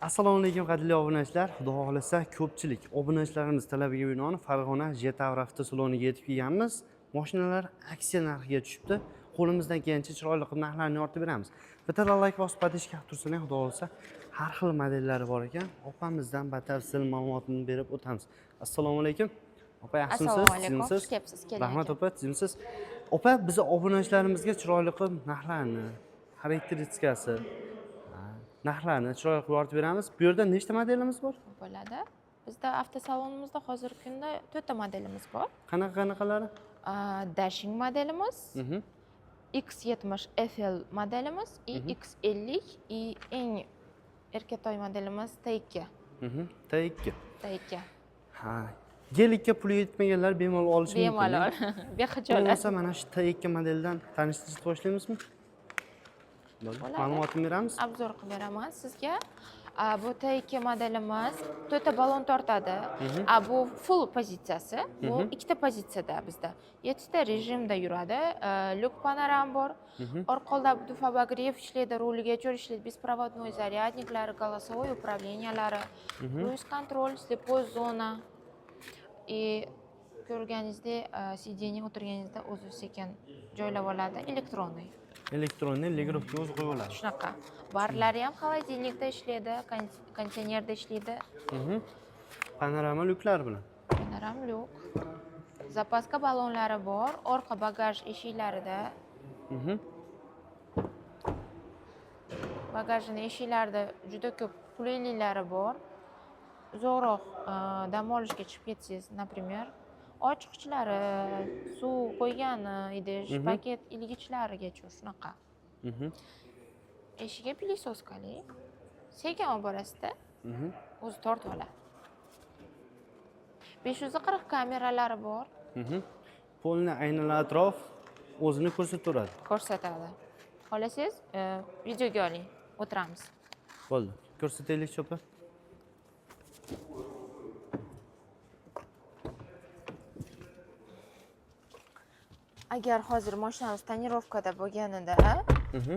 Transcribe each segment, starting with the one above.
Assalomu alaykum qadrli obunachilar. Xudo xolasa ko'pchilik obunachilarimiz talabiga binoan Farg'ona Jetaur avtosaloniga yetib kelganmiz. Mashinalar aksiya narxiga tushibdi. Qo'limizdan kelgancha chiroyli qilib narxlarni yoritib beramiz. Bitta like bosib podishka qilib tursangiz, xudo xolasa har xil modellari bor ekan. Opamizdan batafsil ma'lumotini berib o'tamiz. Assalomu alaykum. Opa, yaxshimisiz? Assalomu alaykum. Xush kelibsiz. Rahmat opa, sizmisiz? Opa, biz obunachilarimizga chiroyli qilib narxlarni, xarakteristikasi, narxlarni chiroyli qilib yoritib beramiz. Bu yerda nechta modelimiz bor? Bo'ladi. Bizda avtosalonimizda hozirgi kunda 4 ta modelimiz bor. Qanaqalari? Dashing modelimiz, X70 FL modelimiz, X50 eng erkatoy modelimiz T2. T2. T2. Ha. G2 puli yetmaganlar bemalol olish mumkin. Bemalol. Bexijolat. Bo'lmasa mana shu T2 modeldan tanishtirib boshlaymizmi? Ma'lumotni beramiz. Obzor qilib beraman sizga. Bu T2 modelimiz 4 ta balon tortadi. Bu full pozitsiyasi. Bu ikkita pozitsiyada bizda. 7 ta rejimda yuradi. Lyuk panoram bor. Orqada dufabagrev ishlaydi, ruligacha ishlaydi, беспроводной zaryadniklari, голосовой управлениялari, cruise control, слепой zona. Ko'rganingizdek, sideniya o'tirganingizda o'zi sekin joylab oladi, elektronniy. Elektronniy ligirovka o'zi qo'yib oladi. Shunaqa. Barlari ham xolodilnikda ishlaydi, konteynerda ishlaydi. Panorama lyuklar bilan. Panoram lyuk. Zapaska balonlari bor, orqa bagaj eshiklarida. Bagajning eshiklarida juda ko'p qulayliklari bor. Uzoqroq dam olishga chiqib ketsangiz, например, ochiqchlari, suv qo'ygan idish, paket ilgichlarigacha shunaqa. Eshigiga pilisoskali. Sekin olib borasizda, o'zi tortib oladi. 540 kameralari bor. Polni aynalar atrof o'zini ko'rsataveradi. Ko'rsatadi. Xohlasangiz, videoga oling, o'tiramiz. Bo'ldi. Ko'rsataylik cho'pa. Agar hozir mashinamiz tonirovkada bo'lganida,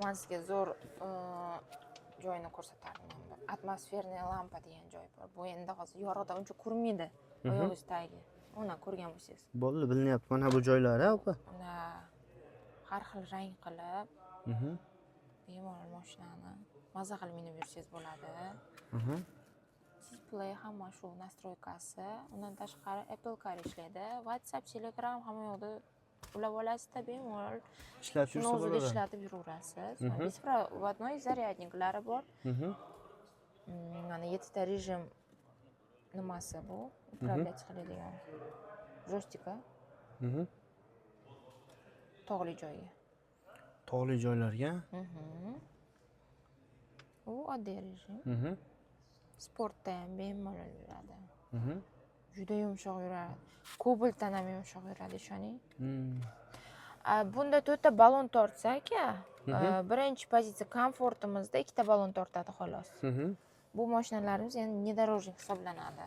men sizga zo'r joyini ko'rsatardim. Atmosferniy lampa degan joy bor. Bu endi hozir yorug'da uncha ko'rinmaydi. Oyog'ingiz tagiga. Uni ko'rgan bo'lsangiz. Bo'ldi, bilinyapti. Mana bu joylari, opa. Mana har xil rang qilib, bemalol mashinani maza qilib minib yursangiz bo'ladi. Display hamma shu nastroykasi. Undan tashqari Apple Car ishlaydi. WhatsApp, Telegram hamma yoqda ulab olasizda, bemalol ishlatib yursa bo'ladi. ishlatib yuraverasiz. Беспроводной zaryadniklari bor. Mana 7 ta rejim nimasi bu? Upravlять qiladigan joystika. Tog'li joyga. Tog'li joylarga. U oddiy rejim. Sportda ham bemalol yuradi. Juda yumshoq yuradi. Kobaltdan ham yumshoq yuradi, ishoning. Bunda 4 ta balon tortsak, birinchi pozitsiya komfortimizda 2 ta balon tortadi xolos. Bu mashinalarimiz endi внедорожник hisoblanadi.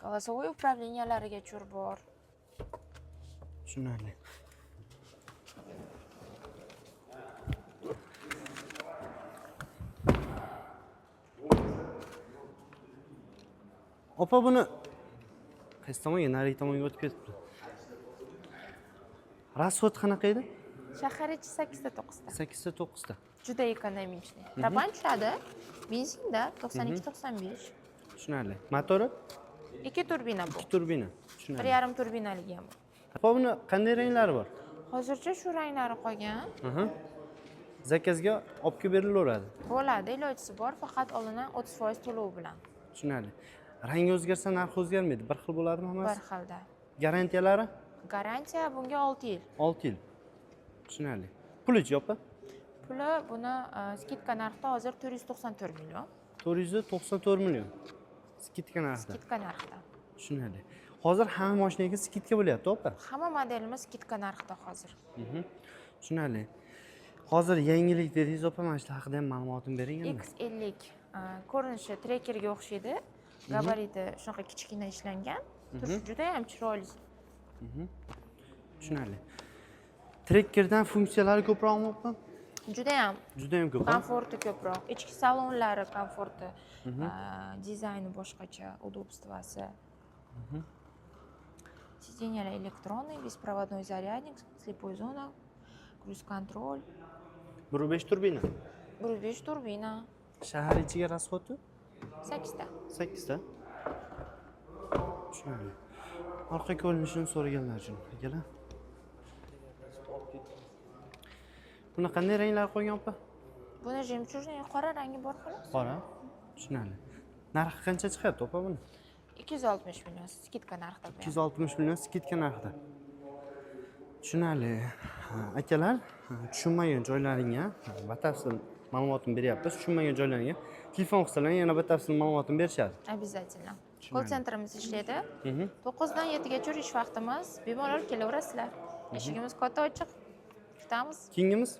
Голосовой управлениялariga chur bor. Tushunarli. Opa, buni qaysi tomonga, narigi tomonga o'tib ketibdi. Rasxod qanaqa edi? Shahar ichi 8 ta 9 ta. 8 ta 9 ta. Juda ekonomичный. Traban tushadi. Benzinda 92-95. Tushunarli. Motori? 2 turbina bu. 2 turbina. Tushunarli. 1,5 turbinaligi ham bor. Opa, buni qanday ranglari bor? Hozircha shu ranglari qolgan. Zakazga olib kelib berilaveradi. Bo'ladi, ilojisi bor, faqat oldindan 30% to'lov bilan. Tushunarli. Rangi o'zgarsa, narxi o'zgarmaydi. Bir xil bo'ladimi hammasi? Bir xilda. Garantiyalari? Garantiya bunga 6 yil. 6 yil. Tushunarli. Pulichi opa? Puli buni skidka narxda hozir 494 million. 494 million. Skidka narxda. Skidka narxda. Tushunarli. Hozir hamma mashinaga skidka bo'lyapti, opa. Hamma modelimiz skidka narxda hozir. Tushunarli. Hozir yangilik dedingiz, opa, mana shu haqida ham ma'lumotni bering endi. X50 ko'rinishi trekerga o'xshaydi. Gabariti shunaqa kichkina ishlangan. Turishi juda ham chiroyli. Tushunarli. Trekkerdan funksiyalari ko'proqmi, opa? Judayam Judayam ko'p. komforti ko'proq. Ichki salonlari komforti, dizayni boshqacha, удобствоsi. Сиденья электронные, беспроводной зарядник, слепой зона, круиз-контроль. 1.5 turbina. 1.5 turbina. Shahar ichiga расходi 8 ta. 8 ta. Tushunarli. Orqa ko'rinishini so'raganlar uchun, akalar. Buni qanday ranglar qo'ygan opa? Buni jemchujniy qora rangi bor xolos. Qora. Tushunarli. Narxi qancha chiqyapti opa buni? 260 million skidka narxda. 260 million skidka narxida. Tushunarli. Akalar, tushunmagan joylaringga batafsil ma'lumotni beryapmiz. Tushunmagan joylaringga telefon qilsalar yana batafsil ma'lumotni berishadi. Обязательно. Call centerimiz ishlaydi. 9 dan 7 gacha ish vaqtimiz. Bemalol kelaverasizlar. Eshigimiz katta ochiq. Kutamiz. Keyingimiz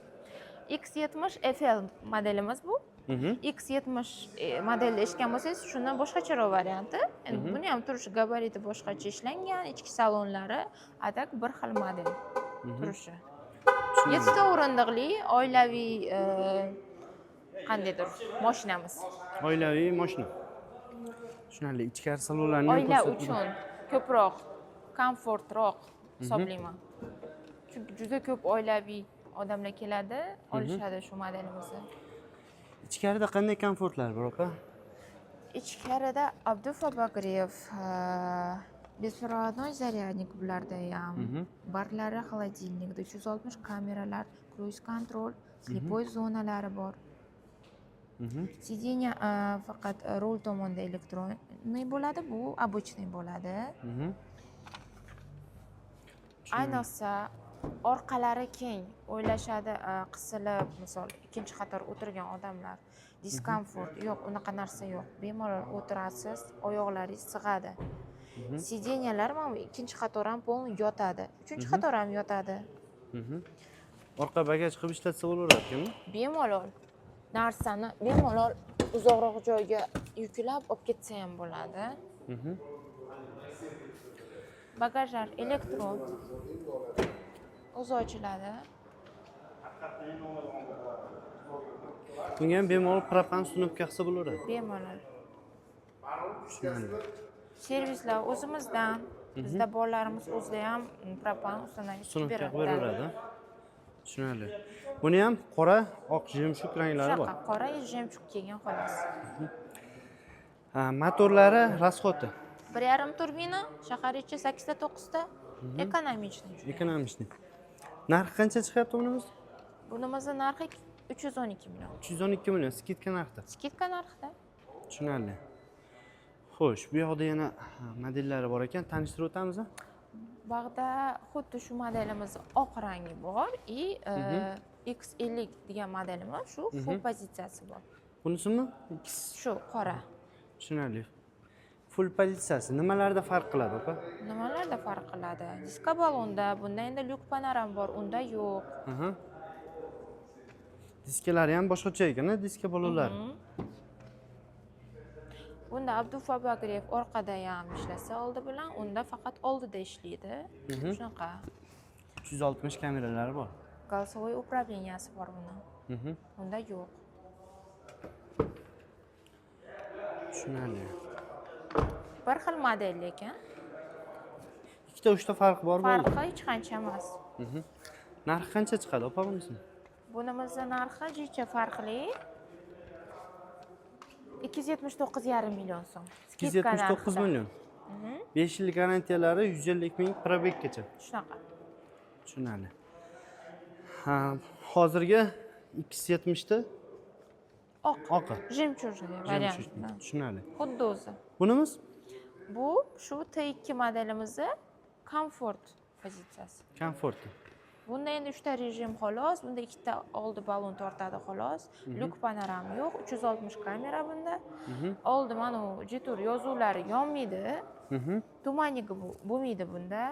X70 FL modelimiz bu. X70 modelda eshitgan bo'lsangiz, shundan boshqacharoq varianti. Endi buni ham turishi, gabariti boshqacha ishlangan, ichki salonlari atak bir xil model turishi. 7 ta o'rindiqli oilaviy qandaydir mashinamiz. oilaviy mashina. Tushunarli. Ichkari salonlarni ham Oila ko'rsatib uchun ko'proq komfortroq hisoblayman. Chunki juda ko'p oilaviy odamlar keladi, olishadi shu modelimizni. Ichkarida qanday komfortlar bor opa? Ichkarida Abduf Abakriyev беспроводной зарядник bularda ham, barlari холодильникda 360 kameralar, kruiz-kontrol, слепой zonalari bor. Сиденья faqat rul tomonda elektronniy bo'ladi, bu обычный bo'ladi. Ayniqsa orqalari keng, o'ylashadi, qisilib, misol ikkinchi qator o'tirgan odamlar diskomfort yo'q, unaqa narsa yo'q. Bemalol o'tirasiz, oyoqlaringiz sig'adi. Sideniyalar mana bu ikkinchi qator ham polni yotadi, uchinchi qator ham yotadi. Orqa bagaj qilib ishlatsa bo'laveradi-ku? Bemalol narsani bemalol uzoqroq joyga yuklab olib ketsa ham bo'ladi. Bagajlar elektron. O'zi ochiladi. Bunga ham bemalol propan sunovka qilsa bo'laveradi. Bemalol. Tushunarli. Servislar o'zimizdan, bizda bolalarimiz o'zida ham propan ustandan Sunovka qilib beraveradi. Tushunarli. Buni ham qora, oq, jemshuk ranglari bor. Qora jemchuk kelgan xolos. Motorlari расходi 1.5 turbina, shahar ichi 8 ta 9 ta, ekonomichniy. Ekonomichniy. Narxi qancha chiqyapti bunimiz? Bunimizning narxi 312 million. 312 million skidka narxida. Skidka narxida. Tushunarli. Xo'sh, bu yoqda yana modellari bor ekan, tanishtirib o'tamiz. Bog'da xuddi shu modelimiz oq rangi bor X50 degan modelimiz shu full pozitsiyasi bor. Bunisimi? Shu qora. Tushunarli. Full pozitsiyasi nimalarda farq qiladi, opa? Nimalarda farq qiladi? Diska balonda, bunda endi lyuk panoram bor, unda yo'q. Diskalari ham boshqacha ekan, diska balonlar. Bunda Abduf Abakriyev orqada ham ishlasa oldi bilan, unda faqat oldida ishlaydi. Shunaqa. 360 kameralari bor. Голосовой управленияsi bor buni. Unda yo'q. Tushunarli. Bir xil model ekan. Ikkita, uchta farq bor bo'ldi. Farqi hech qancha emas. Narxi qancha chiqadi, opa bunisi? Bunimizning narxi jicha farqli. 279,5 million so'm. 279 million. 5 yil garantiyalari 150 ming probeggacha. Shunaqa. Tushunarli. Hozirgi X70 ta oq. Jemchujniy variant. Tushunarli. Xuddi o'zi. Bunimiz? Bu shu T2 modelimizning komfort pozitsiyasi. Komfort. Bunda endi 3 ta rejim xolos, bunda 2 ta oldi balon tortadi xolos. Lyuk panoram yo'q, 360 kamera bunda. Oldi mana u jitur yozuvlari yonmaydi. Tumanlik bo'lmaydi bunda.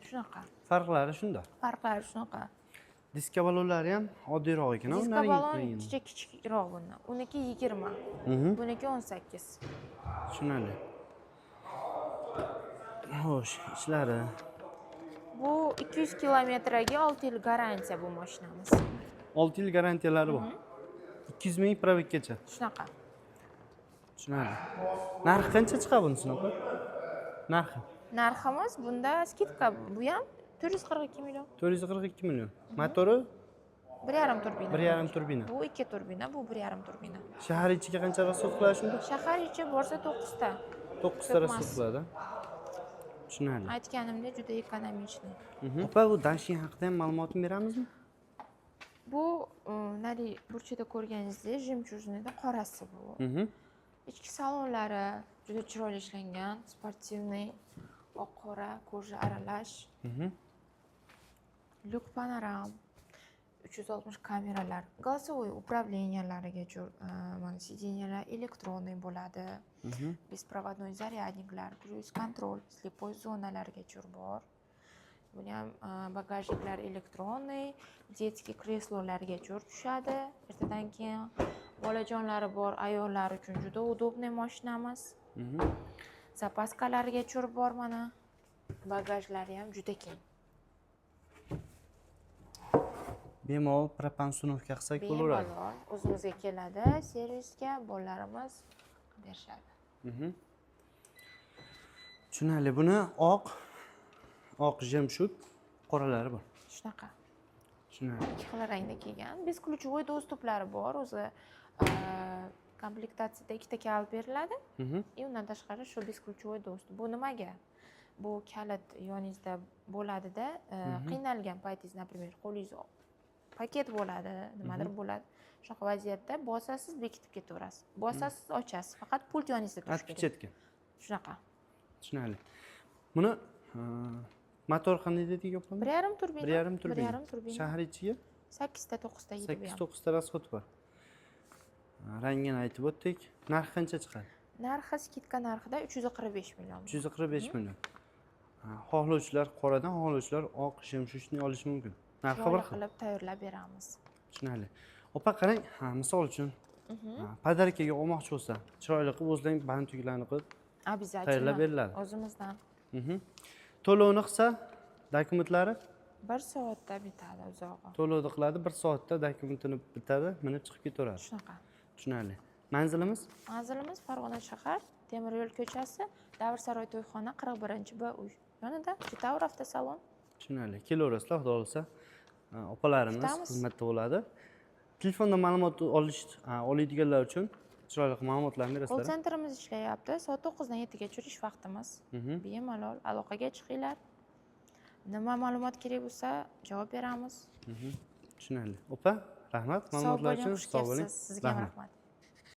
Shunaqa. Farqlari shunda. Farqlari shunaqa. Diska balonlari ham oddiyroq ekan, Diska balon ichiga kichikroq bundan. Uniki 20, buniki 18. Tushunarli. Xo'sh, ishlari. Bu 200 kilometrga 6 yil garantiya bu mashinamiz. 6 yil garantiyalari bor. 200 ming probeggacha. Shunaqa. Tushunarli. Narxi qancha chiqadi bunisini opa? Narxi Narximiz bunda skidka bu ham 442 million. 442 million. Motori 1,5 turbina. 1,5 turbina. Bu 2 turbina, bu 1,5 turbina. Shahar ichiga qancha rasxod qiladi shunda? Shahar ichi borsa 9 ta. 9 ta rasxod qiladi. Tushunarli. Aytganimdek juda ekonomichniy. Opa, bu Dashin haqida ham ma'lumotni beramizmi? Bu nari burchida ko'rganingizdek jemchujnida qorasi bu. Ichki salonlari juda chiroyli ishlangan, sportivniy, oq qora, koja aralash. Lyuk panoram, 360 kameralar, голосовой управлениялariga mana sidеньялар elektronniy bo'ladi. Bespроводной зарядникlar, cruise control, слепой zonalarga bor. Buni ham bagajniklar elektronniy, детский kreslolarga tushadi. Ertadan keyin bolajonlari bor ayollar uchun juda udobniy mashinamiz. Zapaskalarga bor mana. Bagajlari ham juda keng. Bemalol propan sunovka qilsak bo'laveradi. Bemalol o'zimizga keladi, servisga bolalarimiz berishadi. Tushunarli. Buni oq jemshut, qoralari bor. Shunaqa. Tushunarli. Ikki xil rangda kelgan. Beskluchovoy dostuplari bor. O'zi komplektatsiyada ikkita kalit beriladi. Undan tashqari shu beskluchovoy dostup. Bu nimaga? Bu kalit yoningizda bo'ladida, qiynalgan paytingiz, например, qo'lingiz paket bo'ladi, nimadir bo'ladi. Shunaqa vaziyatda bosasiz, bekitib ketaverasiz. Bosasiz, ochasiz. Faqat pult yoningizda turishi kerak. Chetga. Shunaqa. Tushunarli. Buni motor qanday dedik opa? 1,5 turbina. 1,5 turbina. 1,5 turbina. Shahar ichiga 8 ta 9 ta yedi bu ham. 8-9 ta rasxod bor. Rangini aytib o'tdik. Narxi qancha chiqadi? Narxi skidka narxida 345 million. 345 million. Xohlovchilar qoradan, xohlovchilar oq jemshutni olishi mumkin. Narxi bir xil. Qilib tayyorlab beramiz. Tushunarli. Opa qarang, misol uchun podarkaga olmoqchi bo'lsa, chiroyli qilib o'zlaring band tuglarni qilib Обязательно. tayyorlab beriladi. O'zimizdan. To'lovni qilsa, dokumentlari 1 soatda bitadi uzog'i. to'lovni qiladi, 1 soatda dokumentini bitadi, minib chiqib ketaveradi. Shunaqa. Tushunarli. Manzilimiz Manzilimiz Farg'ona shahar, temir yo'l ko'chasi, Davr saroy to'yxona 41B uy. Yonida Chitavr avtosalon. tushunarli. Kelaverasizlar, xudo xohlasa. Opalarimiz Kutamiz. xizmatda bo'ladi. Telefonda ma'lumot oladiganlar uchun chiroyli ma'lumotlarni Call berasizlar. centerimiz ishlayapti. Soat 9 dan 7 gacha ish vaqtimiz. Bemalol aloqaga chiqinglar. Nima ma'lumot kerak bo'lsa, javob beramiz. Tushunarli. Opa, rahmat Sog' ma'lumotlar bo'ling, uchun. xush kelibsiz. Sizga ham rahmat.